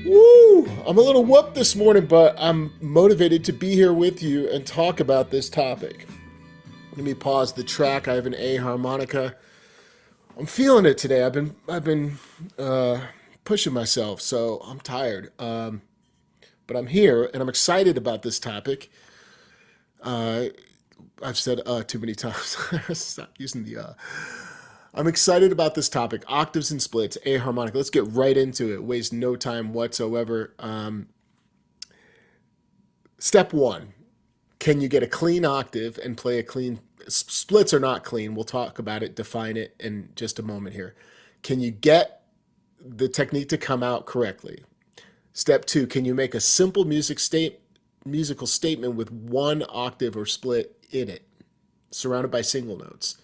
Woo! I'm a little whooped this morning, but I'm motivated to be here with you and talk about this topic. Let me pause the track. I have an A harmonica. I'm feeling it today. I've been pushing myself, so I'm tired. But I'm here and I'm excited about this topic. Uh, I've said too many times. Stop using the. I'm excited about this topic. Octaves and splits, A harmonica. Let's get right into it. Waste no time whatsoever. Step one: can you get a clean octave and play a clean? Splits are not clean. We'll talk about it, define it in just a moment here. Can you get the technique to come out correctly? Step two: can you make a simple musical statement with one octave or split in it, surrounded by single notes?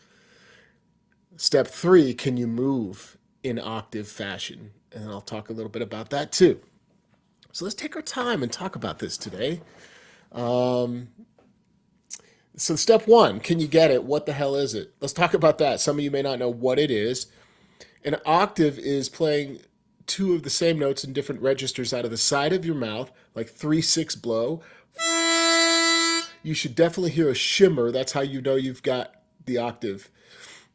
Step three: can you move in octave fashion? And I'll talk a little bit about that too. So let's take our time and talk about this today. Um, so, step one: can you get it? What the hell is it? Let's talk about that. Some of you may not know what it is. An octave is playing two of the same notes in different registers out of the side of your mouth, like 3/6 blow. You should definitely hear a shimmer. That's how you know you've got the octave.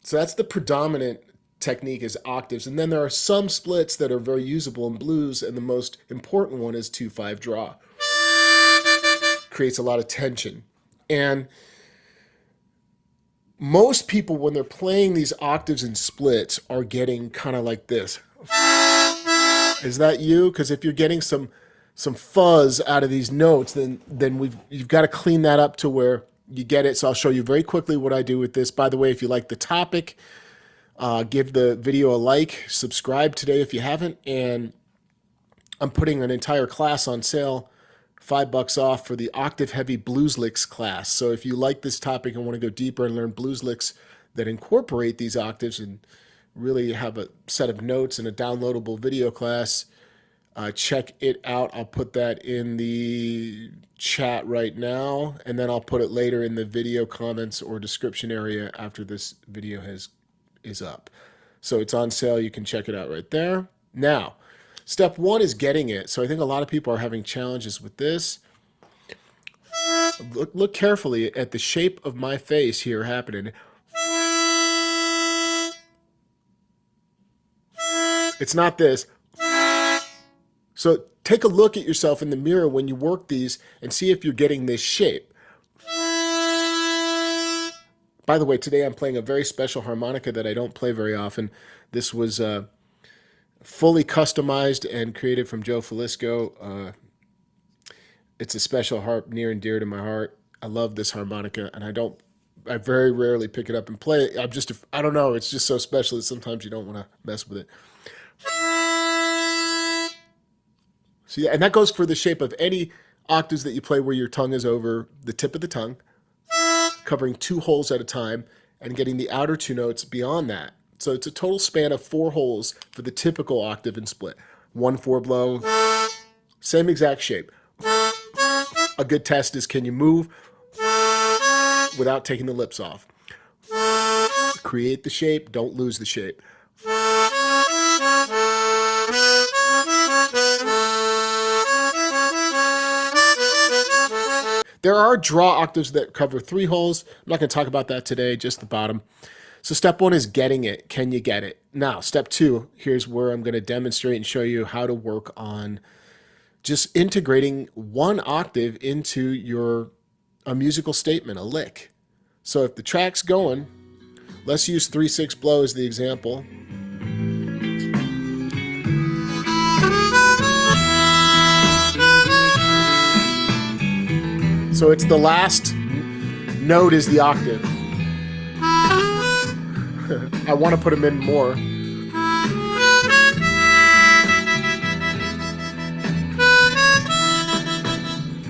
So that's the predominant technique, is octaves. And then there are some splits that are very usable in blues, and the most important one is 2/5 draw. Creates a lot of tension. And most people, when they're playing these octaves and splits, are getting kind of like this. Is that you? Because if you're getting some fuzz out of these notes, then you've got to clean that up to where you get it. So I'll show you very quickly what I do with this. By the way, if you like the topic, give the video a like, subscribe today if you haven't, and I'm putting an entire class on sale, $5 off, for the octave heavy blues licks class. So if you like this topic and want to go deeper and learn blues licks that incorporate these octaves and really have a set of notes and a downloadable video class, check it out. I'll put that in the chat right now, and then I'll put it later in the video comments or description area after this video is up. So it's on sale. You can check it out right there. Now, step one is getting it. So I think a lot of people are having challenges with this. Look carefully at the shape of my face here happening. It's not this. So take a look at yourself in the mirror when you work these and see if you're getting this shape. By the way, today I'm playing a very special harmonica that I don't play very often. This was fully customized and created from Joe Falisco. It's a special harp near and dear to my heart. I love this harmonica, and I very rarely pick it up and play it. I don't know, it's just so special that sometimes you don't want to mess with it. See, and that goes for the shape of any octaves that you play where your tongue is over the tip of the tongue, covering two holes at a time, and getting the outer two notes beyond that. So it's a total span of 4 holes for the typical octave and split. 1/4 blow, same exact shape. A good test is, can you move without taking the lips off? Create the shape, don't lose the shape. There are draw octaves that cover 3 holes. I'm not going to talk about that today, just the bottom. So step one is getting it. Can you get it? Now, step two, here's where I'm going to demonstrate and show you how to work on just integrating one octave into a musical statement, a lick. So if the track's going, let's use 3/6 blow as the example. So it's the last note is the octave. I want to put them in more.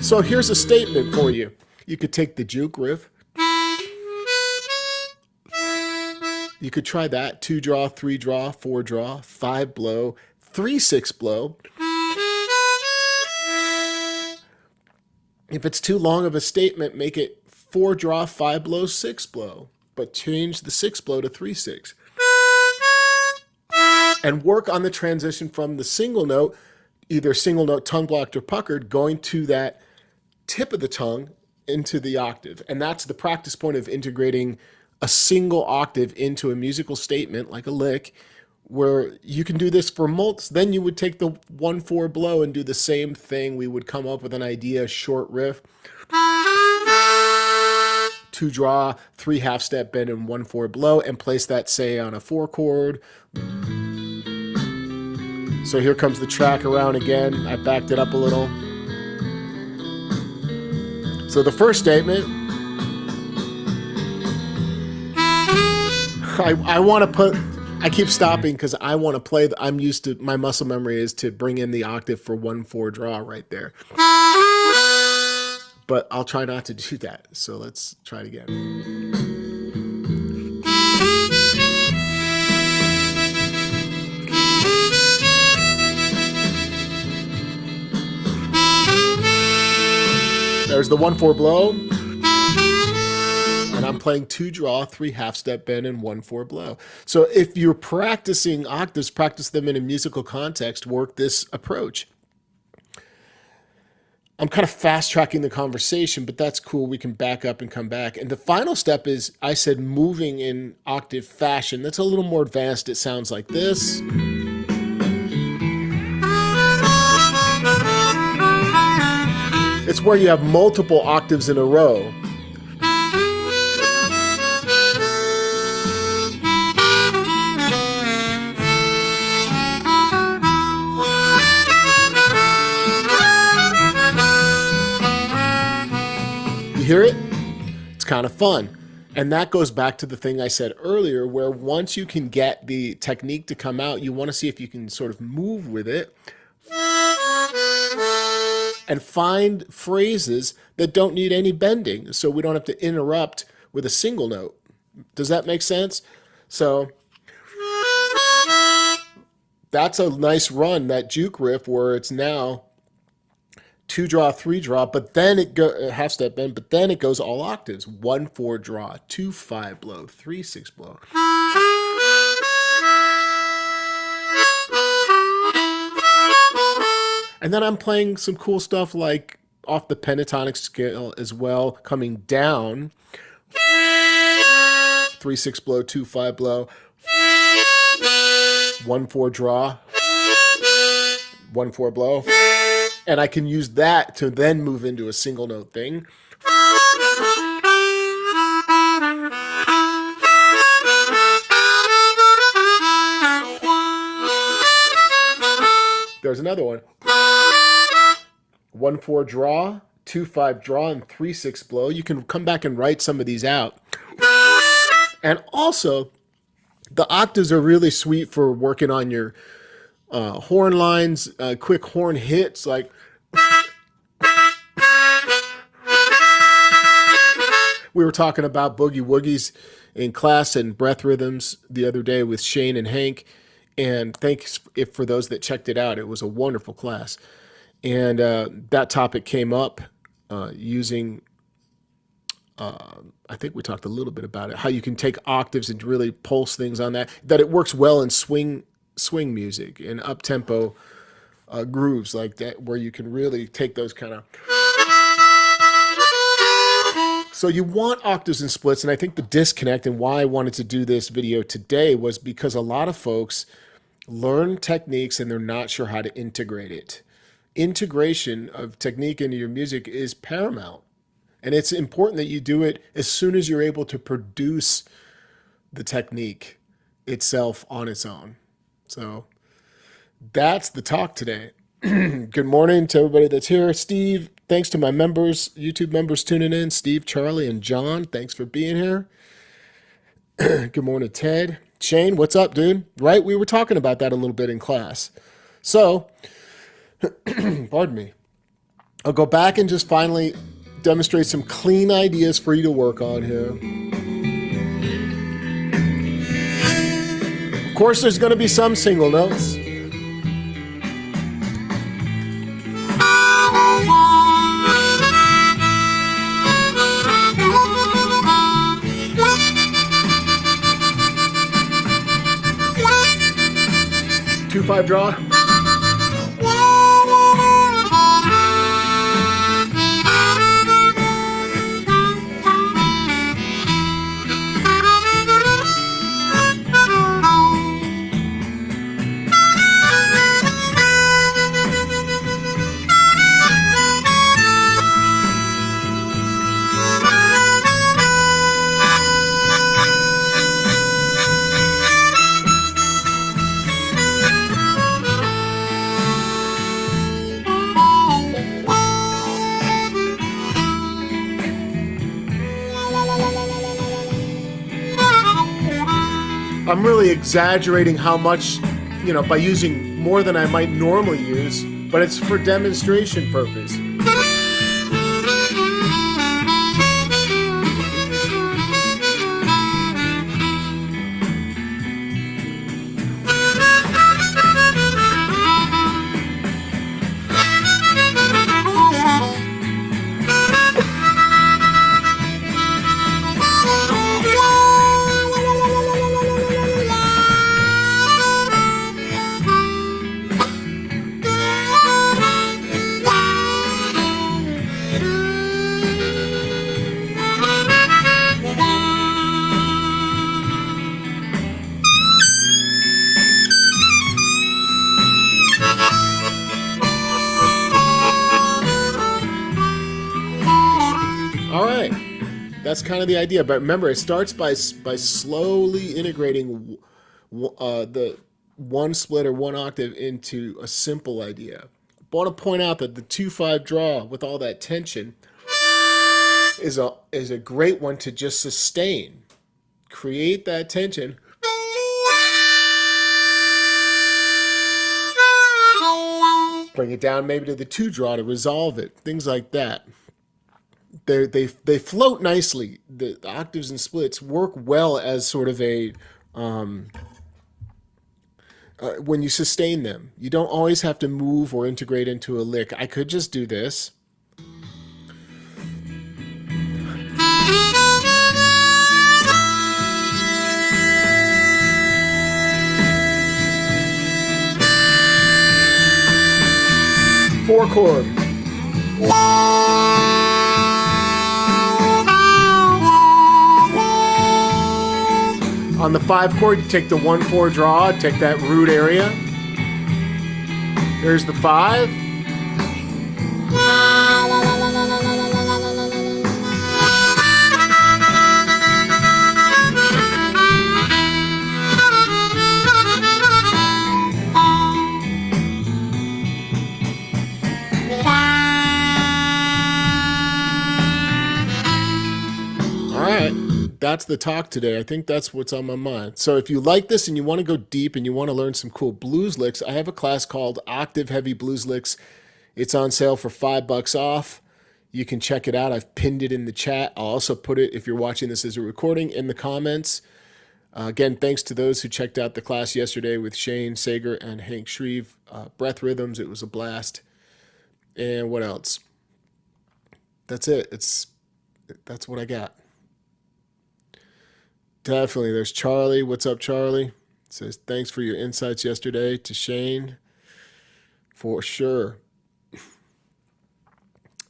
So here's a statement for you. You could take the juke riff. You could try that. 2 draw, 3 draw, 4 draw, 5 blow, 3/6 blow. If it's too long of a statement, make it 4 draw, 5 blow, 6 blow, but change the 6 blow to 3/6. And work on the transition from the single note either single note, tongue blocked, or puckered, going to that tip of the tongue into the octave. And that's the practice point of integrating a single octave into a musical statement like a lick, where you can do this for mults. Then you would take the 1/4 blow and do the same thing. We would come up with an idea, short riff, 2 draw, 3 half step bend, and 1/4 blow, and place that, say, on a 4 chord. So here comes the track around again. I backed it up a little. So the first statement, I want to put, I keep stopping because I want to play, I'm used to, my muscle memory is to bring in the octave for 1/4 draw right there. But I'll try not to do that. So let's try it again. There's the 1/4 blow. And I'm playing 2 draw, 3 half step bend, and 1/4 blow. So if you're practicing octaves, practice them in a musical context, work this approach. I'm kind of fast tracking the conversation, but that's cool. We can back up and come back. And the final step is, I said, moving in octave fashion. That's a little more advanced. It sounds like this. It's where you have multiple octaves in a row. You hear it? It's kind of fun. And that goes back to the thing I said earlier, where once you can get the technique to come out, you want to see if you can sort of move with it and find phrases that don't need any bending, so we don't have to interrupt with a single note. Does that make sense? So that's a nice run, that juke riff, where it's now 2 draw, 3 draw, but then it goes half step bend, but then it goes all octaves. 1/4 draw, 2/5 blow, 3/6 blow. And then I'm playing some cool stuff like off the pentatonic scale as well, coming down. 3/6 blow, 2/5 blow, 1/4 draw, 1/4 blow. And I can use that to then move into a single note thing. There's another one. 1/4 draw, 2/5 draw, and 3/6 blow. You can come back and write some of these out. And also, the octaves are really sweet for working on your horn lines, quick horn hits like. We were talking about boogie woogies in class and breath rhythms the other day with Shane and Hank. And thanks for those that checked it out. It was a wonderful class. And that topic came up using, I think we talked a little bit about it, how you can take octaves and really pulse things on that it works well in swing music and up-tempo grooves like that, where you can really take those kind of. So you want octaves and splits, and I think the disconnect and why I wanted to do this video today was because a lot of folks learn techniques and they're not sure how to integrate it. Integration of technique into your music is paramount. And it's important that you do it as soon as you're able to produce the technique itself on its own. So that's the talk today. Good morning to everybody that's here. Steve, thanks to my members, YouTube members tuning in. Steve, Charlie, and John, thanks for being here. Good morning, Ted. Shane, what's up, dude? Right? We were talking about that a little bit in class. So, pardon me. I'll go back and just finally demonstrate some clean ideas for you to work on here. Of course, there's going to be some single notes. Two five draw. I'm really exaggerating how much, by using more than I might normally use, but it's for demonstration purpose. All right, that's kind of the idea. But remember, it starts by slowly integrating the one split or one octave into a simple idea. I want to point out that the 2-5 draw with all that tension is a great one to just sustain. Create that tension. Bring it down maybe to the 2 draw to resolve it. Things like that. They float nicely. The octaves and splits work well as sort of a when you sustain them. You don't always have to move or integrate into a lick. I could just do this. Four chord. On the 5 chord, you take the 1-4 draw, take that root area. There's the 5. All right. That's the talk today. I think that's what's on my mind. So if you like this and you want to go deep and you want to learn some cool blues licks, I have a class called Octave Heavy Blues Licks. It's on sale for $5 off. You can check it out. I've pinned it in the chat. I'll also put it, if you're watching this as a recording, in the comments. Again, thanks to those who checked out the class yesterday with Shane Sager and Hank Shreve. Breath Rhythms, it was a blast. And what else? That's it. That's what I got. Definitely. There's Charlie. What's up, Charlie? Says, thanks for your insights yesterday to Shane. For sure.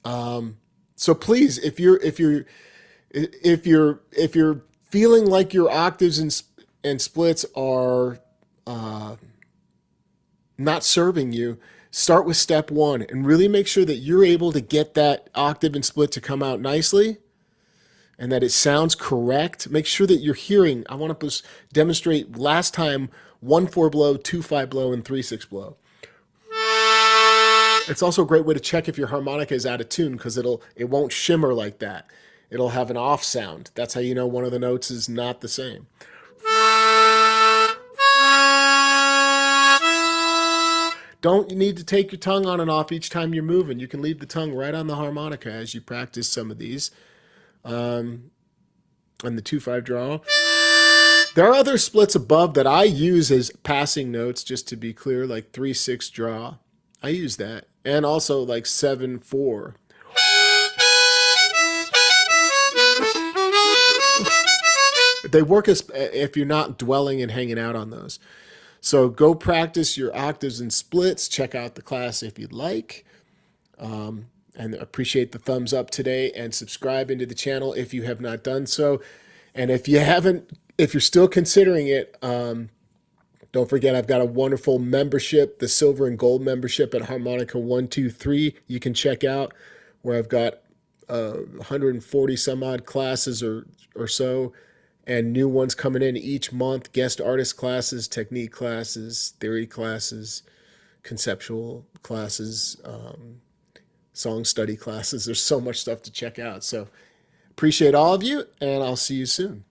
So please, if you're feeling like your octaves and splits are not serving you, start with step 1 and really make sure that you're able to get that octave and split to come out nicely and that it sounds correct. Make sure that you're hearing. I want to demonstrate last time 1-4 blow, 2-5 blow, and 3-6 blow. It's also a great way to check if your harmonica is out of tune because it won't shimmer like that. It'll have an off sound. That's how you know one of the notes is not the same. Don't need to take your tongue on and off each time you're moving. You can leave the tongue right on the harmonica as you practice some of these. And the 2-5 draw. There are other splits above that I use as passing notes, just to be clear, like 3-6 draw. I use that. And also like 7-4. They work as if you're not dwelling and hanging out on those. So go practice your octaves and splits. Check out the class if you'd like. And appreciate the thumbs up today and subscribe into the channel if you have not done so. And if you're still considering it, don't forget I've got a wonderful membership, the silver and gold membership at Harmonica 123. You can check out where I've got 140 some odd classes or so, and new ones coming in each month, guest artist classes, technique classes, theory classes, conceptual classes, song study classes. There's so much stuff to check out. So appreciate all of you, and I'll see you soon.